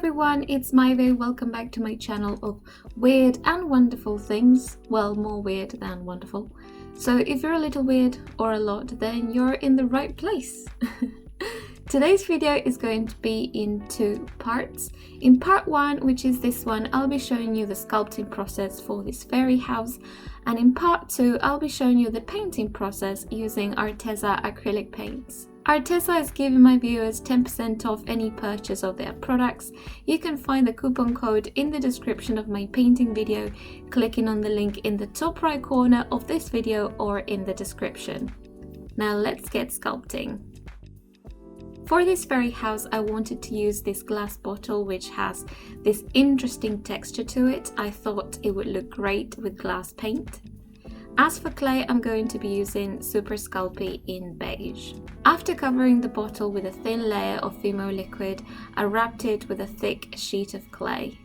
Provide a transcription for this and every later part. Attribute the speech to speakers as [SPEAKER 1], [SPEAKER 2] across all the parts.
[SPEAKER 1] everyone, it's Maive. Welcome back to my channel of weird and wonderful things. Well, more weird than wonderful. So if you're a little weird or a lot, then you're in the right place. Today's video is going to be in two parts. In part one, which is this one, I'll be showing you the sculpting process for this fairy house. And in part two, I'll be showing you the painting process using our teza acrylic paints. Our teza is giving my viewers 10% off any purchase of their products. You can find the coupon code in the description of my painting video, clicking on the link in the top right corner of this video or in the description. Now let's get sculpting. For this fairy house, I wanted to use this glass bottle which has this interesting texture to it. I thought it would look great with glass paint. As for clay, I'm going to be using Super Sculpey in beige. After covering the bottle with a thin layer of fimo liquid, I wrapped it with a thick sheet of clay.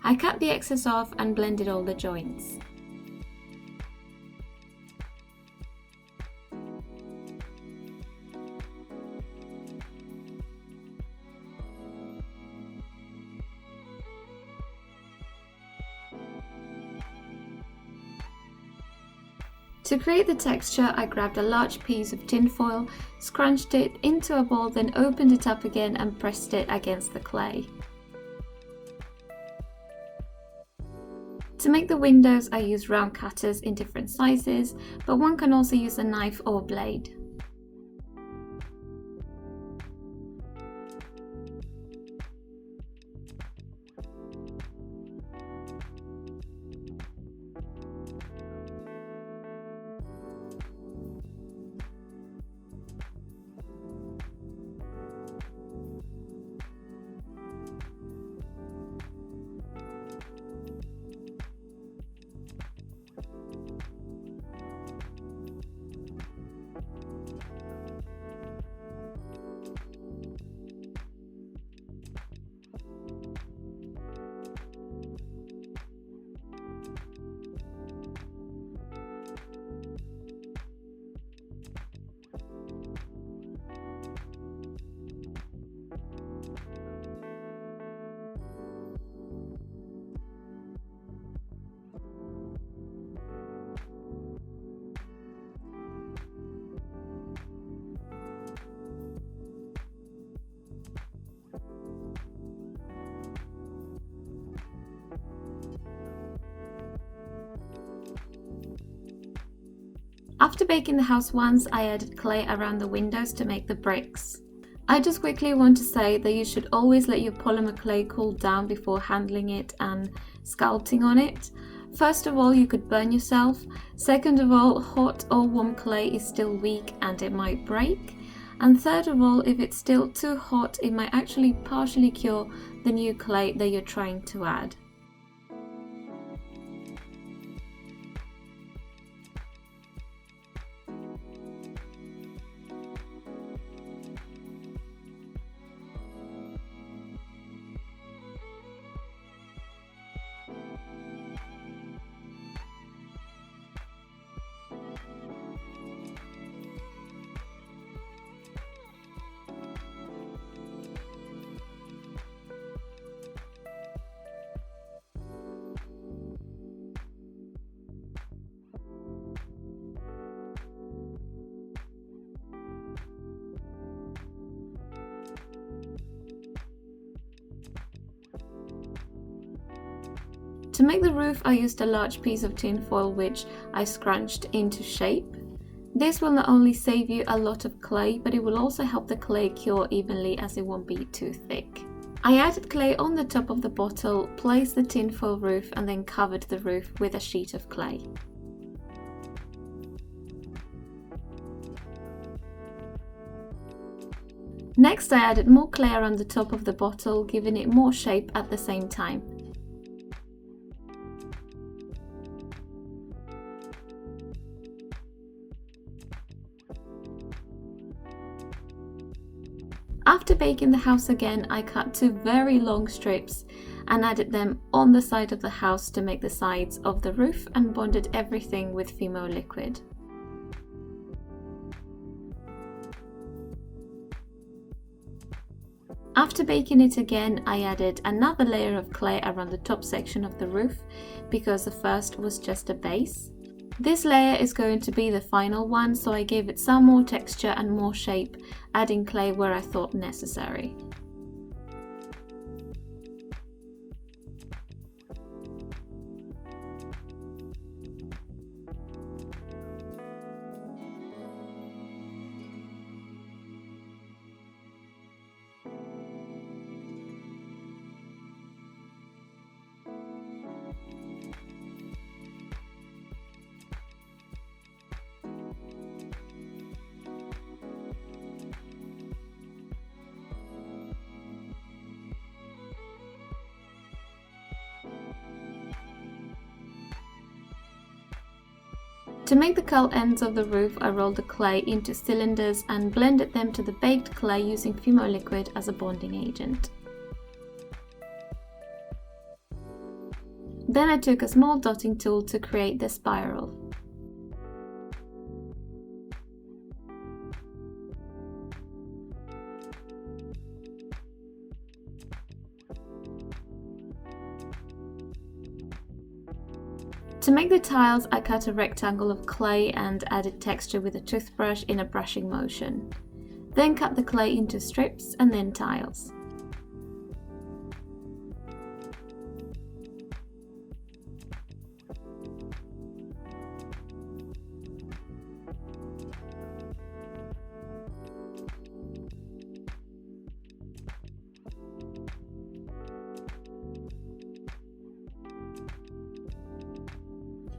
[SPEAKER 1] I cut the excess off and blended all the joints. To create the texture, I grabbed a large piece of tin foil, scrunched it into a ball, then opened it up again and pressed it against the clay. To make the windows, I used round cutters in different sizes, but one can also use a knife or blade. After baking the house once, I added clay around the windows to make the bricks. I just quickly want to say that you should always let your polymer clay cool down before handling it and sculpting on it. First of all, you could burn yourself. Second of all, hot or warm clay is still weak and it might break. And third of all, if it's still too hot, it might actually partially cure the new clay that you're trying to add. To make the roof, I used a large piece of tin foil which I scrunched into shape. This will not only save you a lot of clay, but it will also help the clay cure evenly as it won't be too thick. I added clay on the top of the bottle, placed the tin foil roof and then covered the roof with a sheet of clay. Next, I added more clay around the top of the bottle, giving it more shape at the same time. After baking the house again, I cut two very long strips and added them on the side of the house to make the sides of the roof and bonded everything with fimo liquid. After baking it again, I added another layer of clay around the top section of the roof because the first was just a base. This layer is going to be the final one, so I gave it some more texture and more shape, adding clay where I thought necessary. To make the curl ends of the roof, I rolled the clay into cylinders and blended them to the baked clay using fimo liquid as a bonding agent. Then I took a small dotting tool to create the spiral. To make the tiles, I cut a rectangle of clay and added texture with a toothbrush in a brushing motion. Then cut the clay into strips and then tiles.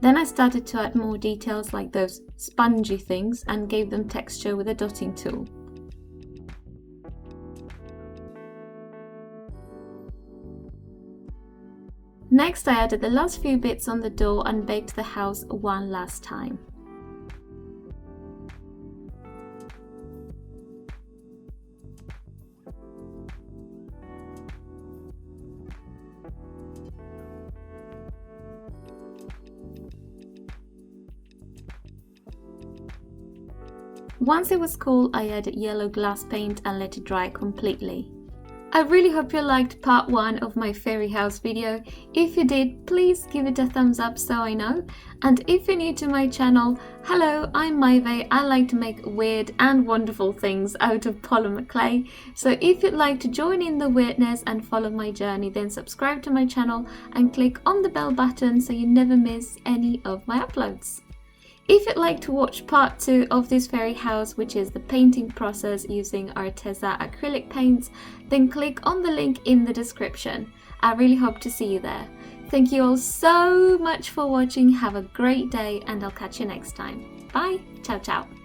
[SPEAKER 1] Then I started to add more details like those spongy things and gave them texture with a dotting tool. Next I added the last few bits on the door and baked the house one last time. Once it was cool, I added yellow glass paint and let it dry completely. I really hope you liked part 1 of my fairy house video. If you did, please give it a thumbs up so I know. And if you're new to my channel, hello, I'm Maive. I like to make weird and wonderful things out of polymer clay. So if you'd like to join in the weirdness and follow my journey, then subscribe to my channel and click on the bell button so you never miss any of my uploads. If you'd like to watch part 2 of this fairy house, which is the painting process using our teza acrylic paints, then click on the link in the description. I really hope to see you there. Thank you all so much for watching, have a great day and I'll catch you next time. Bye, ciao ciao.